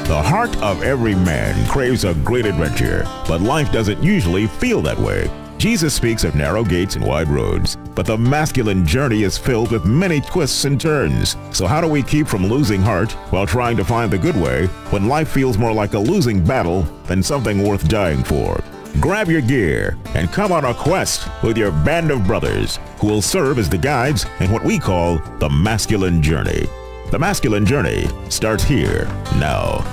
The heart of every man craves a great adventure, but life doesn't usually feel that way. Jesus speaks of narrow gates and wide roads, but the masculine journey is filled with many twists and turns. So how do we keep from losing heart while trying to find the good way when life feels more like a losing battle than something worth dying for? Grab your gear and come on a quest with your band of brothers who will serve as the guides in what we call the masculine journey. The masculine journey starts here now.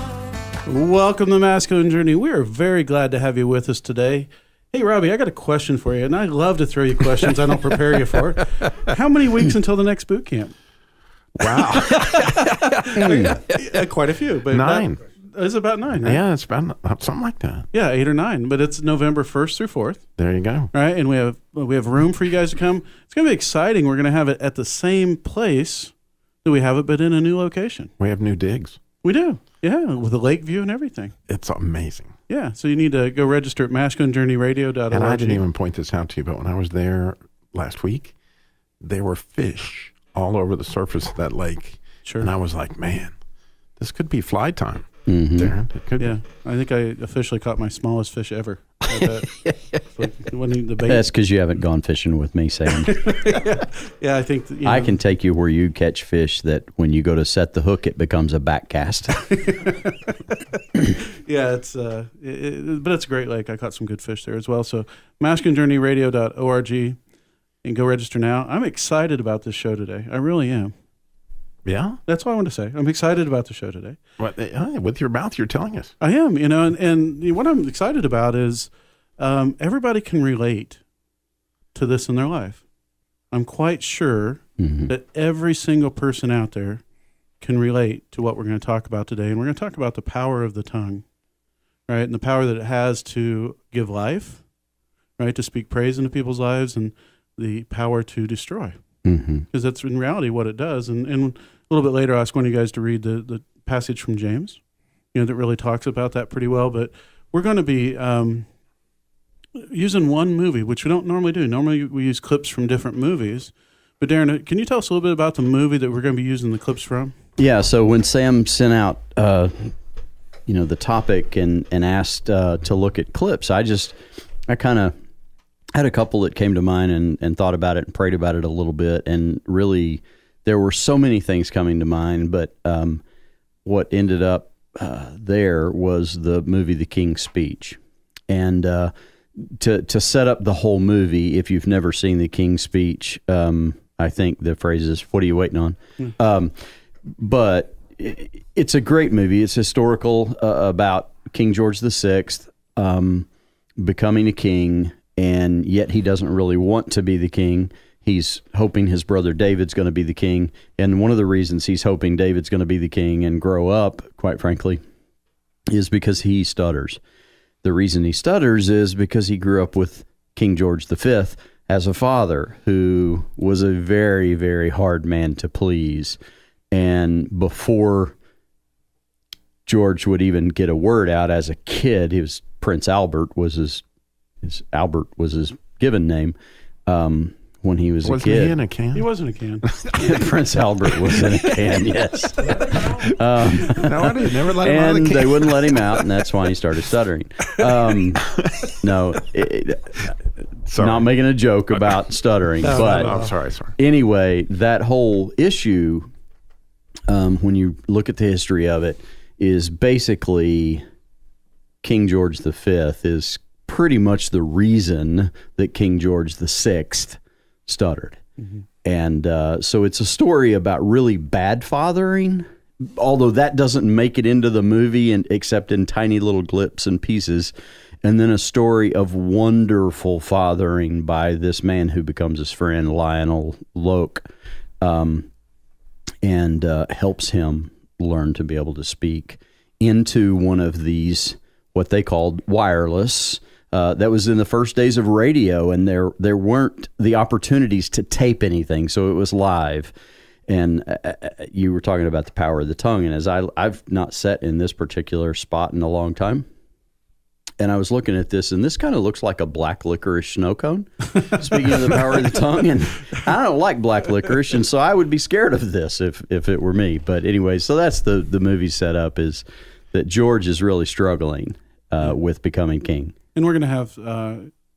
Welcome to the Masculine Journey. We are very glad to have you with us today. Hey, Robbie, I got a question for you, and I love to throw you questions I don't prepare you for. How many weeks until the next boot camp? Wow. Quite a few. But 9. It's about 9, right? Yeah, it's about something like that. Yeah, 8 or 9, but it's November 1st through 4th. There you go. Right, and we have room for you guys to come. It's going to be exciting. We're going to have it at the same place that we have it, but in a new location. We have new digs. We do, yeah, with a lake view and everything. It's amazing. Yeah, so you need to go register at masculinejourneyradio.org. And I didn't even point this out to you, but when I was there last week, there were fish all over the surface of that lake. Sure. And I was like, man, this could be fly time. Mm-hmm. Darren, it could Yeah, be. I think I officially caught my smallest fish ever. The bait. That's because you haven't gone fishing with me, Sam. Yeah, I think I can take you where you catch fish that when you go to set the hook, it becomes a back cast. Yeah, it's but it's a great lake. I caught some good fish there as well. So masculinejourneyradio.org and go register now. I'm excited about this show today. I really am. Yeah? That's what I want to say. I'm excited about the show today. With your mouth, you're telling us. I am, and what I'm excited about is everybody can relate to this in their life. I'm quite sure that every single person out there can relate to what we're going to talk about today. And we're going to talk about the power of the tongue, right? And the power that it has to give life, right? To speak praise into people's lives, and the power to destroy. Because that's in reality what it does. And a little bit later, I ask one of you guys to read the passage from James, that really talks about that pretty well. But we're going to be using one movie, which we don't normally do. Normally, we use clips from different movies. But Darren, can you tell us a little bit about the movie that we're going to be using the clips from? Yeah, so when Sam sent out, the topic and asked to look at clips, I kind of had a couple that came to mind and thought about it and prayed about it a little bit. And really, there were so many things coming to mind, but what ended up there was the movie The King's Speech. And to set up the whole movie, if you've never seen The King's Speech, I think the phrase is, what are you waiting on? But it's a great movie. It's historical about King George VI becoming a king, and yet he doesn't really want to be the king. He's hoping his brother David's going to be the king. And one of the reasons he's hoping David's going to be the king and grow up, quite frankly, is because he stutters. The reason he stutters is because he grew up with King George V as a father who was a very, very hard man to please. And before George would even get a word out as a kid, Prince Albert was his given name. When he was a kid. Wasn't he in a can? He wasn't a can. Prince Albert was in a can, yes. No, I didn't. Never let him out of the And can. they wouldn't let him out, and that's why he started stuttering. Not making a joke about stuttering, but I'm sorry. anyway, that whole issue, when you look at the history of it, is basically King George V is pretty much the reason that King George VI stuttered. And so it's a story about really bad fathering, although that doesn't make it into the movie except in tiny little clips and pieces. And then a story of wonderful fathering by this man who becomes his friend, Lionel Loke, and helps him learn to be able to speak into one of these, what they called wireless. That was in the first days of radio, and there weren't the opportunities to tape anything, so it was live. And you were talking about the power of the tongue, and as I've not sat in this particular spot in a long time, and I was looking at this, and this kind of looks like a black licorice snow cone. Speaking of the power of the tongue, and I don't like black licorice, and so I would be scared of this if it were me. But anyway, so that's the movie setup, is that George is really struggling with becoming king. And we're going to have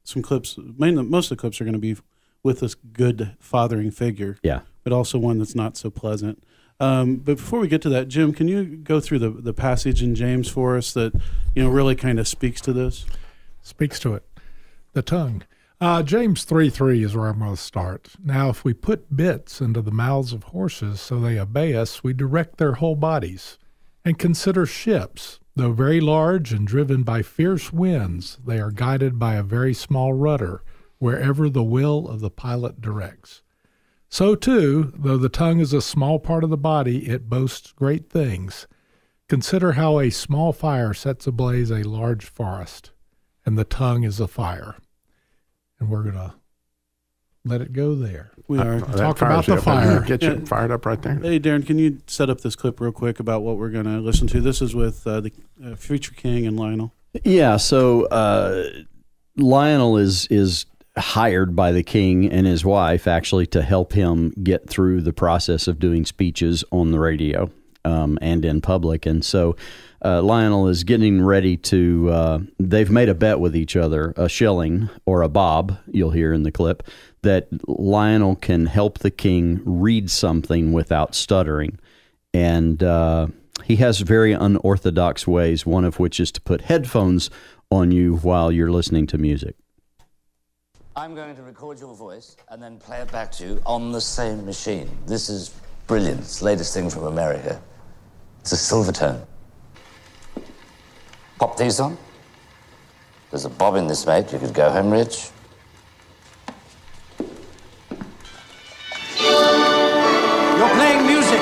some clips. Most of the clips are going to be with this good fathering figure. Yeah. But also one that's not so pleasant. But before we get to that, Jim, can you go through the passage in James for us that really kind of speaks to this? Speaks to it. The tongue. James 3:3 is where I'm going to start. Now, if we put bits into the mouths of horses so they obey us, we direct their whole bodies. And consider ships. Though very large and driven by fierce winds, they are guided by a very small rudder, wherever the will of the pilot directs. So, too, though the tongue is a small part of the body, it boasts great things. Consider how a small fire sets ablaze a large forest, and the tongue is a fire. And we're going to let it go there. We are. Talk about the fire. Get you fired up right there. Hey, Darren, can you set up this clip real quick about what we're going to listen to? This is with the future king and Lionel. Yeah, so Lionel is hired by the king and his wife actually to help him get through the process of doing speeches on the radio and in public. And so Lionel is getting ready to, they've made a bet with each other, a shilling or a bob, you'll hear in the clip, that Lionel can help the king read something without stuttering. And he has very unorthodox ways, one of which is to put headphones on you while you're listening to music. I'm going to record your voice and then play it back to you on the same machine. This is brilliant. It's the latest thing from America. It's a Silvertone. Pop these on. There's a bob in this, mate. You could go home rich. You're playing music.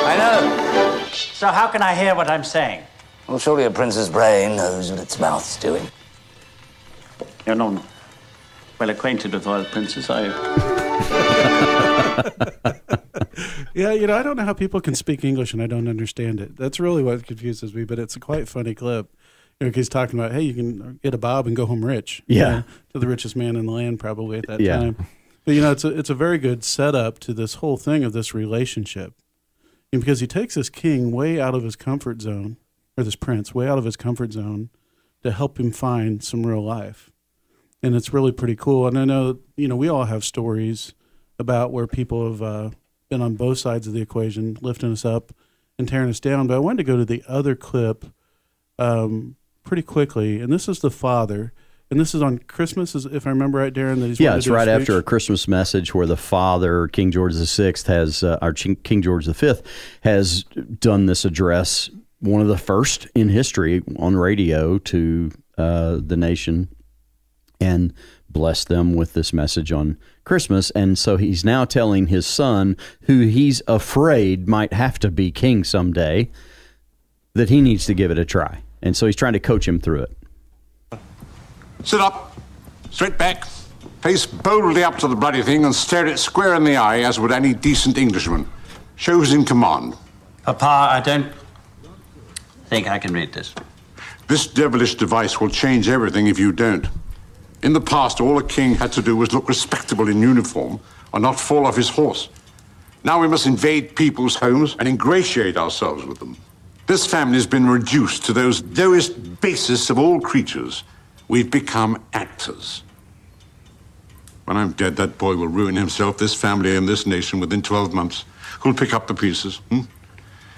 I know. So how can I hear what I'm saying? Well, surely a prince's brain knows what its mouth's doing. You're not well acquainted with oil princes, are you? Yeah, I don't know how people can speak English and I don't understand it. That's really what confuses me, but it's a quite funny clip. He's talking about, hey, you can get a bob and go home rich. Yeah. To the richest man in the land probably at that time. But, it's a very good setup to this whole thing of this relationship. And because he takes this king way out of his comfort zone, or this prince way out of his comfort zone to help him find some real life. And it's really pretty cool. And I know, we all have stories about where people have been on both sides of the equation, lifting us up and tearing us down. But I wanted to go to the other clip pretty quickly. And this is the father. And this is on Christmas, if I remember right, Darren. That he's it's right after a Christmas message where the father, King George VI, King George V, has done this address, one of the first in history on radio to the nation, and blessed them with this message on Christmas. And so he's now telling his son, who he's afraid might have to be king someday, that he needs to give it a try. And so he's trying to coach him through it. Sit up, straight back, face boldly up to the bloody thing and stare it square in the eye as would any decent Englishman. Show who's in command. Papa, I don't think I can read this. This devilish device will change everything if you don't. In the past, all a king had to do was look respectable in uniform or not fall off his horse. Now we must invade people's homes and ingratiate ourselves with them. This family has been reduced to those lowest basest of all creatures. We've become actors. When I'm dead, that boy will ruin himself, this family, and this nation within 12 months. Who'll pick up the pieces?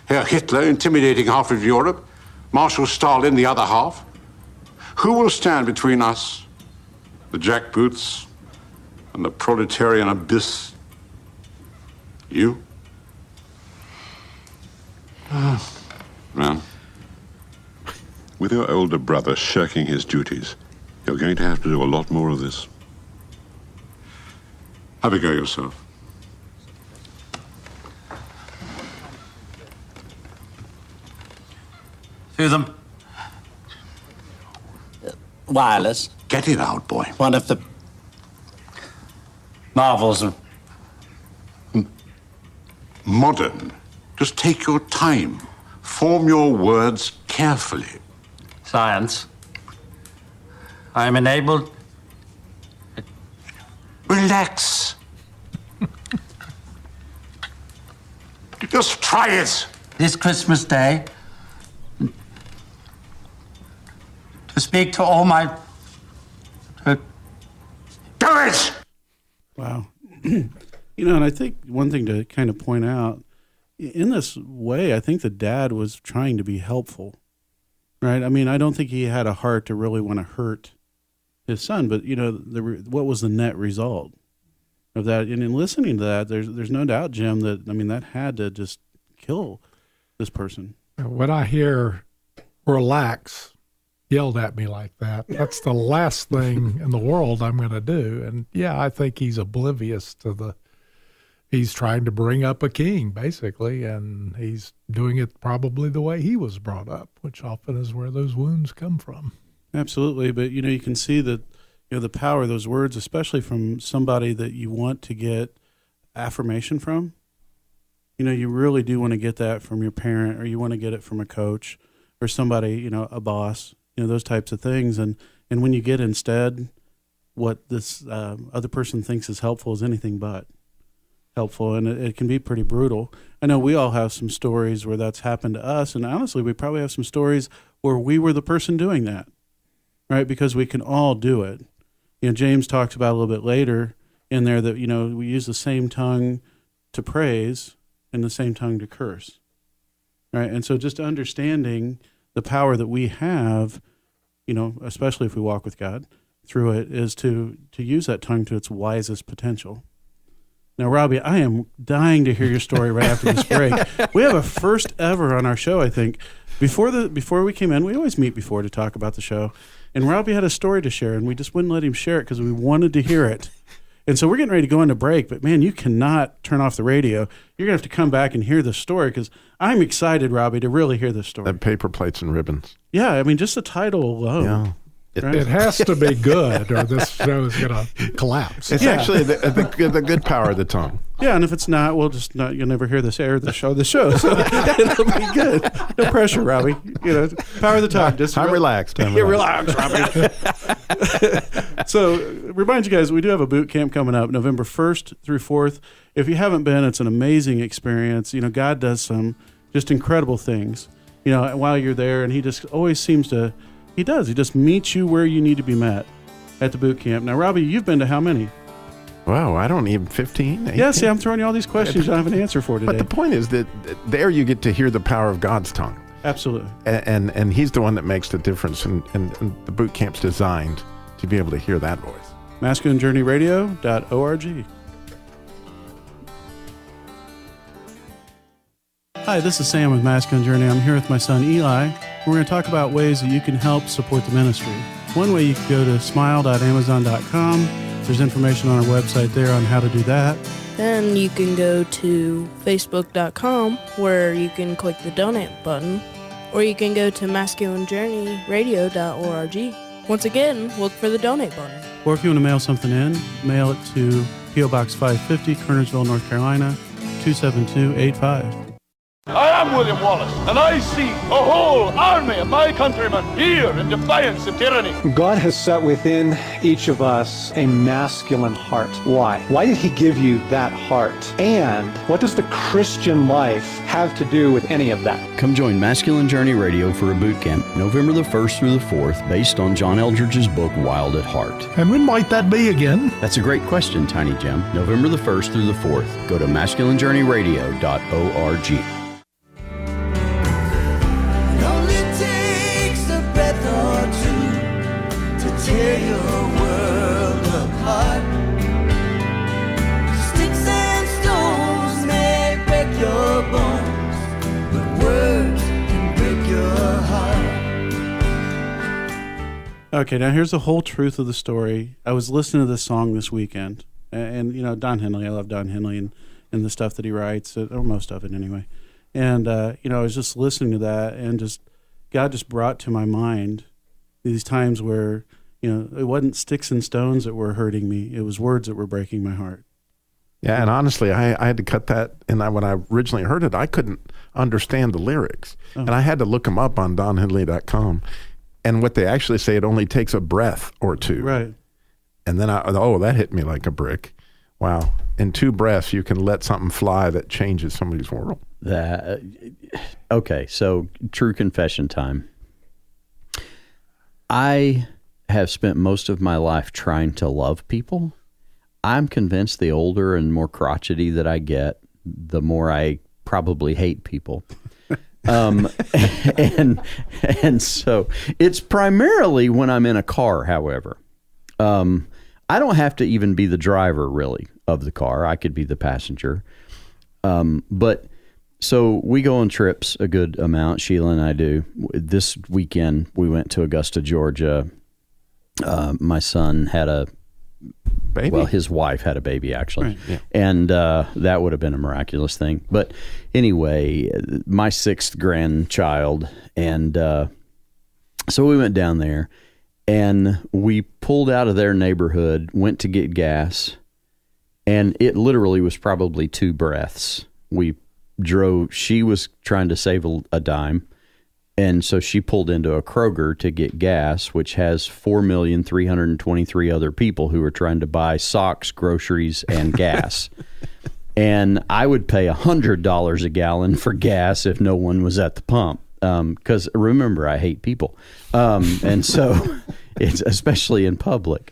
Herr Hitler intimidating half of Europe, Marshal Stalin the other half. Who will stand between us, the jackboots, and the proletarian abyss? You? Well, with your older brother shirking his duties, you're going to have to do a lot more of this. Have a go yourself. Through them. Wireless. Get it out, boy. One of the marvels of... Modern. Just take your time. Form your words carefully. Science. I am enabled. Relax. Just try it. This Christmas Day to speak to all my. Do it! Wow. And I think one thing to kind of point out, in this way, I think the dad was trying to be helpful, right? I mean, I don't think he had a heart to really want to hurt his son, but, what was the net result of that? And in listening to that, there's no doubt, Jim, that had to just kill this person. When I hear relax yelled at me like that, that's the last thing in the world I'm going to do. And yeah, I think he's oblivious to he's trying to bring up a king, basically, and he's doing it probably the way he was brought up, which often is where those wounds come from. Absolutely. But, you can see that, the power of those words, especially from somebody that you want to get affirmation from. You really do want to get that from your parent, or you want to get it from a coach or somebody, a boss, those types of things. And when you get instead what this other person thinks is helpful is anything but helpful, and it can be pretty brutal. I know we all have some stories where that's happened to us, and honestly, we probably have some stories where we were the person doing that, right? Because we can all do it. James talks about a little bit later in there that, we use the same tongue to praise and the same tongue to curse, right? And so just understanding the power that we have, especially if we walk with God through it, is to use that tongue to its wisest potential. Now, Robbie, I am dying to hear your story right after this break. We have a first ever on our show, I think. Before we came in, we always meet before to talk about the show, and Robbie had a story to share, and we just wouldn't let him share it because we wanted to hear it. And so we're getting ready to go into break, but man, you cannot turn off the radio. You're going to have to come back and hear this story because I'm excited, Robbie, to really hear this story. That paper plates and ribbons. Yeah, I mean, just the title alone. Yeah. It has to be good, or this show is going to collapse. It's actually the good power of the tongue. Yeah, and if it's not, you'll never hear this air the show. So it'll be good. No pressure, Robbie. Power of the tongue. Just relaxed. Relax, Robbie. So remind you guys, we do have a boot camp coming up November 1st through 4th. If you haven't been, it's an amazing experience. God does some just incredible things, while you're there, and he just always seems to. He does. He just meets you where you need to be met at the boot camp. Now, Robbie, you've been to how many? Wow, I don't even 15. 18? Yeah, see, I'm throwing you all these questions you don't have an answer for today. But the point is that there you get to hear the power of God's tongue. Absolutely. And he's the one that makes the difference, and the boot camp's designed to be able to hear that voice. MasculineJourneyRadio.org. Hi, this is Sam with Masculine Journey. I'm here with my son Eli. We're going to talk about ways that you can help support the ministry. One way, you can go to smile.amazon.com. There's information on our website there on how to do that. Then you can go to facebook.com where you can click the donate button, or you can go to masculinejourneyradio.org. Once again, look for the donate button. Or if you want to mail something in, mail it to P.O. Box 550, Kernersville, North Carolina, 27285. I am William Wallace, and I see a whole army of my countrymen here in defiance of tyranny. God has set within each of us a masculine heart. Why? Why did he give you that heart? And what does the Christian life have to do with any of that? Come join Masculine Journey Radio for a boot camp, November the 1st through the 4th, based on John Eldridge's book, Wild at Heart. And when might that be again? That's a great question, Tiny Jim. November the 1st through the 4th. Go to masculinejourneyradio.org. Tear your world apart. Sticks and stones may break your bones, but words can break your heart. Okay, now here's the whole truth of the story. I was listening to this song this weekend, and Don Henley, I love Don Henley and the stuff that he writes, or most of it anyway. And, I was just listening to that, and God just brought to my mind these times where, it wasn't sticks and stones that were hurting me. It was words that were breaking my heart. Yeah, and honestly, I had to cut that. And when I originally heard it, I couldn't understand the lyrics. Oh. And I had to look them up on donhenley.com. And what they actually say, it only takes a breath or two. Right. And then that hit me like a brick. Wow. In 2 breaths, you can let something fly that changes somebody's world. Okay, so true confession time. I have spent most of my life trying to love people. I'm convinced the older and more crotchety that I get, the more I probably hate people. And so it's primarily when I'm in a car, however. I don't have to even be the driver, really, of the car. I could be the passenger. But so we go on trips a good amount. Sheila and I do. This weekend, we went to Augusta, Georgia. My son had a baby. Well, his wife had a baby, actually. Right, yeah. And that would have been a miraculous thing. But anyway, my 6th grandchild. And so we went down there. And we pulled out of their neighborhood, went to get gas, and it literally was probably 2 breaths. We drove, she was trying to save a dime, and so she pulled into a Kroger to get gas, which has 4,323,000 other people who are trying to buy socks, groceries, and gas. And I would pay $100 a gallon for gas if no one was at the pump. Because remember, I hate people. And so it's especially in public.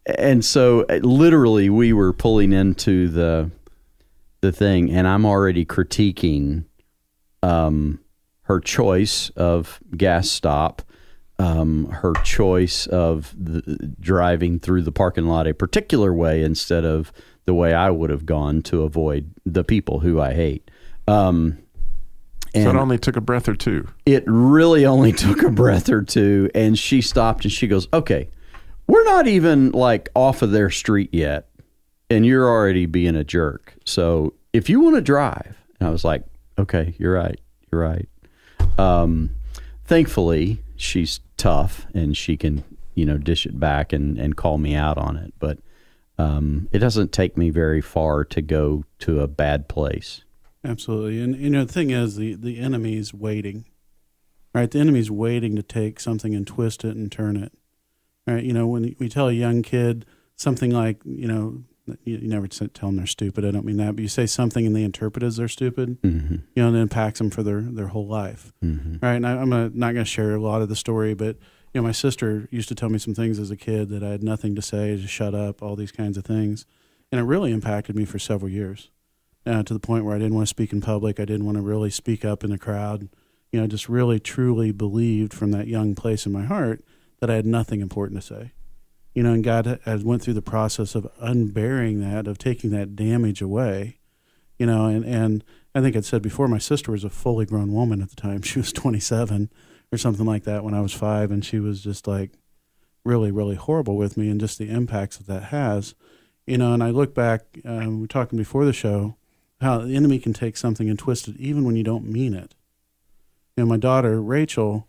And so literally we were pulling into the thing, and I'm already critiquing her choice of gas stop, her choice of driving through the parking lot a particular way instead of the way I would have gone to avoid the people who I hate. So it only took a breath or two. It really only took a breath or two. And she stopped and she goes, okay, we're not even like off of their street yet. And you're already being a jerk. So if you want to drive. And I was like, okay, you're right. You're right. Thankfully, she's tough and she can, dish it back and call me out on it. But it doesn't take me very far to go to a bad place. Absolutely. And, the thing is, the enemy's waiting, right? The enemy's waiting to take something and twist it and turn it, right? When we tell a young kid something like, you never tell them they're stupid. I don't mean that, but you say something and they interpret as they're stupid, mm-hmm. And it impacts them for their whole life, mm-hmm. right? And I'm not going to share a lot of the story, but, my sister used to tell me some things as a kid that I had nothing to say, to shut up, all these kinds of things. And it really impacted me for several years. To the point where I didn't want to speak in public. I didn't want to really speak up in the crowd. Just really, truly believed from that young place in my heart that I had nothing important to say. And God had went through the process of unbearing that, of taking that damage away. And I think I'd said before, my sister was a fully grown woman at the time. She was 27 or something like that when I was 5, and she was just like really, really horrible with me, and just the impacts that has. And I look back, we were talking before the show, how the enemy can take something and twist it even when you don't mean it. My daughter, Rachel,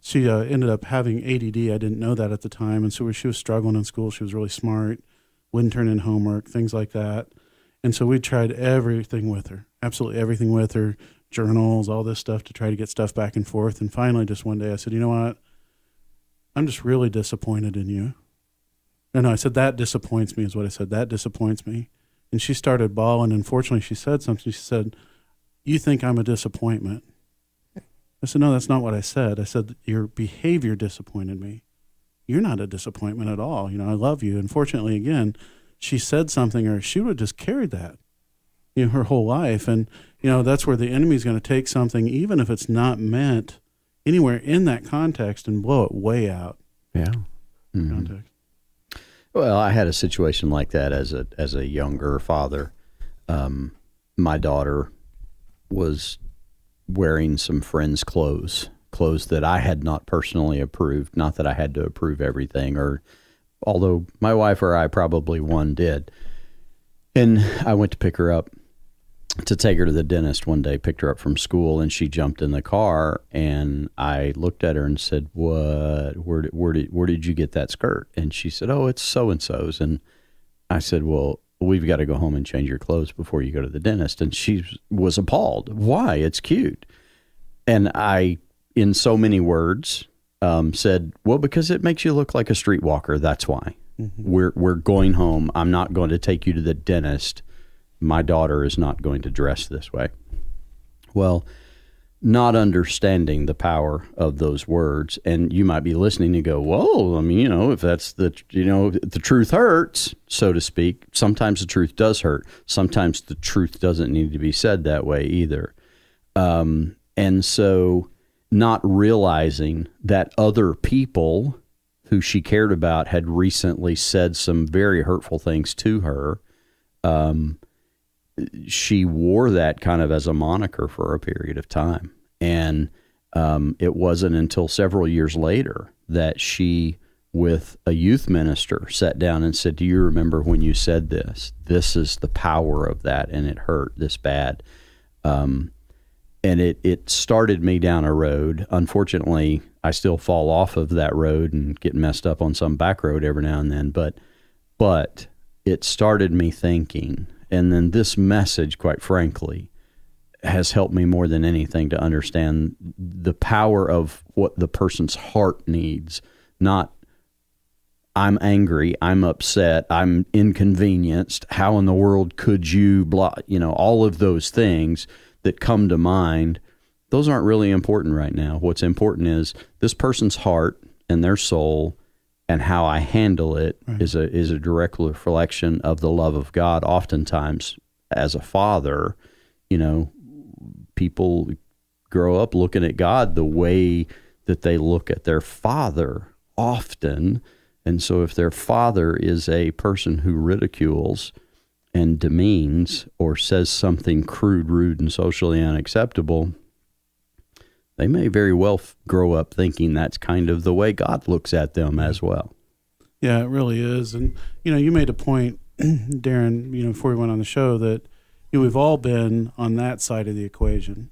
she ended up having ADD. I didn't know that at the time. And so she was struggling in school. She was really smart, wouldn't turn in homework, things like that. And so we tried everything with her, absolutely everything with her, journals, all this stuff to try to get stuff back and forth. And finally, just one day I said, you know what? I'm just really disappointed in you. No, I said, that disappoints me is what I said. That disappoints me. And she started bawling. Unfortunately, she said something. She said, you think I'm a disappointment. I said, no, that's not what I said. I said, your behavior disappointed me. You're not a disappointment at all. I love you. Unfortunately, again, she said something, or she would have just carried that, her whole life. And, that's where the enemy's going to take something, even if it's not meant anywhere in that context, and blow it way out. Yeah. Mm-hmm. Context. Well, I had a situation like that as a younger father. My daughter was wearing some friends' clothes that I had not personally approved. Not that I had to approve everything, although my wife or I probably one did. And I went to pick her up to take her to the dentist one day, picked her up from school, and she jumped in the car, and I looked at her and said, "What? Where did you get that skirt?" And she said, "Oh, it's so-and-so's." And I said, "Well, we've got to go home and change your clothes before you go to the dentist." And she was appalled. "Why? It's cute." And I, in so many words, said, well, because it makes you look like a streetwalker. That's why. We're going home. I'm not going to take you to the dentist. My daughter is not going to dress this way. Well, not understanding the power of those words. And you might be listening and go, whoa, I mean, if that's the truth hurts, so to speak. Sometimes the truth does hurt. Sometimes the truth doesn't need to be said that way either. And so not realizing that other people who she cared about had recently said some very hurtful things to her, she wore that kind of as a moniker for a period of time. And it wasn't until several years later that she, with a youth minister, sat down and said, do you remember when you said this? This is the power of that, and it hurt this bad. And it started me down a road. Unfortunately, I still fall off of that road and get messed up on some back road every now and then. But it started me thinking. And then this message, quite frankly, has helped me more than anything to understand the power of what the person's heart needs. Not, I'm angry, I'm upset, I'm inconvenienced, how in the world could you, blah, all of those things that come to mind. Those aren't really important right now. What's important is this person's heart and their soul, and how I handle it is a direct reflection of the love of God. Oftentimes, as a father, people grow up looking at God the way that they look at their father often. And so if their father is a person who ridicules and demeans or says something crude, rude, and socially unacceptable, they may very well grow up thinking that's kind of the way God looks at them as well. Yeah, it really is. And, you made a point, Darren, before we went on the show that we've all been on that side of the equation,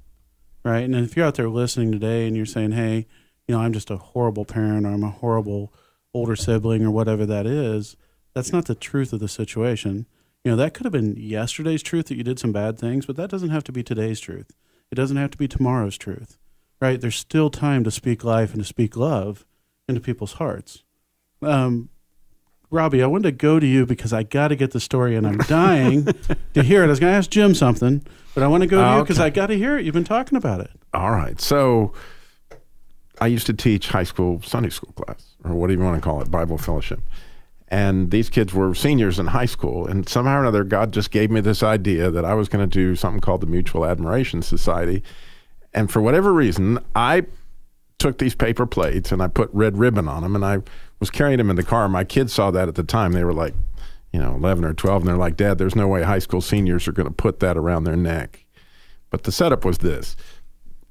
right? And if you're out there listening today and you're saying, hey, I'm just a horrible parent, or I'm a horrible older sibling, or whatever that is, that's not the truth of the situation. That could have been yesterday's truth that you did some bad things, but that doesn't have to be today's truth. It doesn't have to be tomorrow's truth. Right? There's still time to speak life and to speak love into people's hearts. Robbie, I wanted to go to you because I got to get the story, and I'm dying to hear it. I was going to ask Jim something, but I want to go to you because I got to hear it. You've been talking about it. All right. So I used to teach high school Sunday school class, or what do you want to call it, Bible fellowship. And these kids were seniors in high school, and somehow or another, God just gave me this idea that I was going to do something called the Mutual Admiration Society. And for whatever reason, I took these paper plates and I put red ribbon on them, and I was carrying them in the car. My kids saw that at the time. They were like, 11 or 12, and they're like, Dad, there's no way high school seniors are going to put that around their neck. But the setup was this,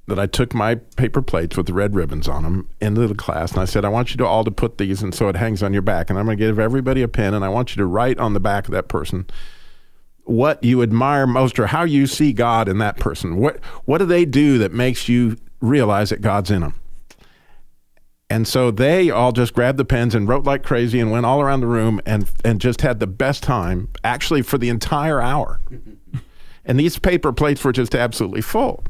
that I took my paper plates with the red ribbons on them into the class, and I said, I want you to all to put these, and so it hangs on your back, and I'm going to give everybody a pen, and I want you to write on the back of that person what you admire most, or how you see God in that person. What do they do that makes you realize that God's in them? And so they all just grabbed the pens and wrote like crazy and went all around the room and just had the best time, actually, for the entire hour. And these paper plates were just absolutely full.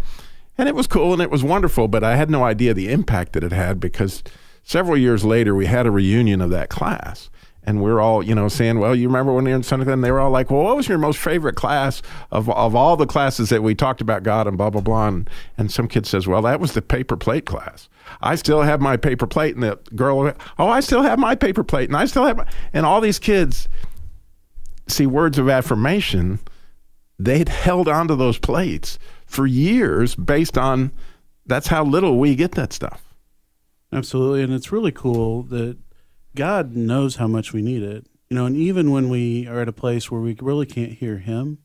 And it was cool and it was wonderful, but I had no idea the impact that it had, because several years later we had a reunion of that class. And we're all, saying, well, you remember when you were in Sunday? And they were all like, well, what was your most favorite class of all the classes that we talked about God and blah, blah, blah. And some kid says, well, that was the paper plate class. I still have my paper plate. And the girl, I still have my paper plate. And I still have and all these kids see words of affirmation. They'd held onto those plates for years based on that's how little we get that stuff. Absolutely. And it's really cool that God knows how much we need it, and even when we are at a place where we really can't hear him,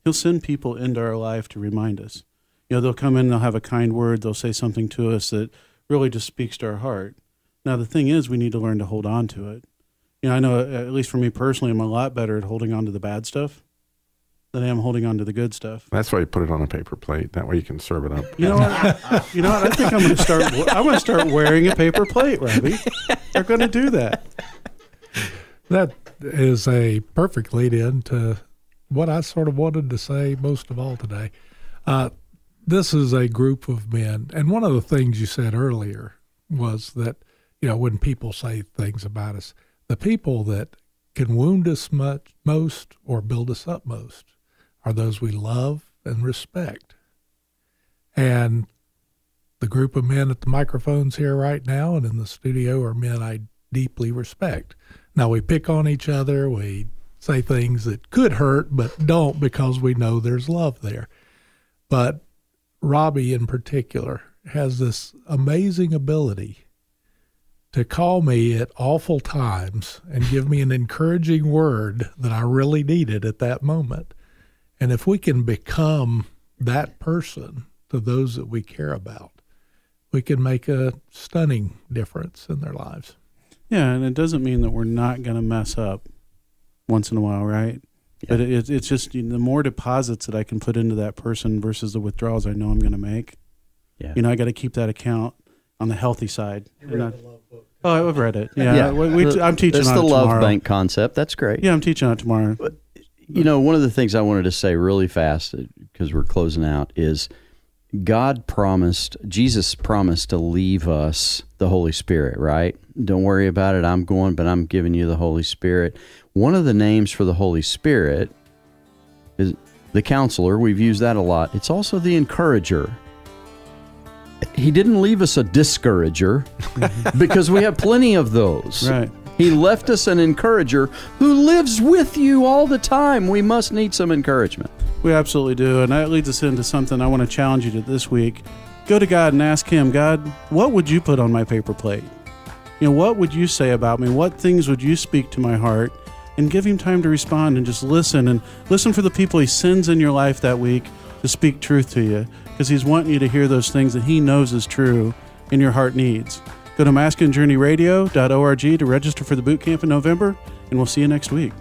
he'll send people into our life to remind us. They'll come in, they'll have a kind word, they'll say something to us that really just speaks to our heart. Now, the thing is, we need to learn to hold on to it. I know, at least for me personally, I'm a lot better at holding on to the bad stuff than I am holding on to the good stuff. That's why you put it on a paper plate. That way you can serve it up. You know what? I think I'm going to start wearing a paper plate, Robbie. They're going to do that. That is a perfect lead-in to what I sort of wanted to say most of all today. This is a group of men, and one of the things you said earlier was that, when people say things about us, the people that can wound us most or build us up most are those we love and respect. And the group of men at the microphones here right now and in the studio are men I deeply respect. Now, we pick on each other, we say things that could hurt but don't because we know there's love there. But Robbie in particular has this amazing ability to call me at awful times and give me an encouraging word that I really needed at that moment. And if we can become that person to those that we care about, we can make a stunning difference in their lives. Yeah, and it doesn't mean that we're not going to mess up once in a while, right? Yeah. But it's just the more deposits that I can put into that person versus the withdrawals I know I'm going to make. Yeah. I got to keep that account on the healthy side. You read the love book. Oh, I've read it. Yeah. I'm teaching That's on the it love tomorrow. bank concept. That's great. Yeah, I'm teaching on it tomorrow. But, one of the things I wanted to say really fast, because we're closing out, is Jesus promised to leave us the Holy Spirit, right? Don't worry about it. I'm going, but I'm giving you the Holy Spirit. One of the names for the Holy Spirit is the Counselor. We've used that a lot. It's also the Encourager. He didn't leave us a discourager because we have plenty of those. Right. He left us an encourager who lives with you all the time. We must need some encouragement. We absolutely do. And that leads us into something I want to challenge you to this week. Go to God and ask Him, God, what would you put on my paper plate? What would you say about me? What things would you speak to my heart? And give Him time to respond and just listen. And listen for the people He sends in your life that week to speak truth to you, because He's wanting you to hear those things that He knows is true and your heart needs. Go to masculinejourneyradio.org to register for the boot camp in November, and we'll see you next week.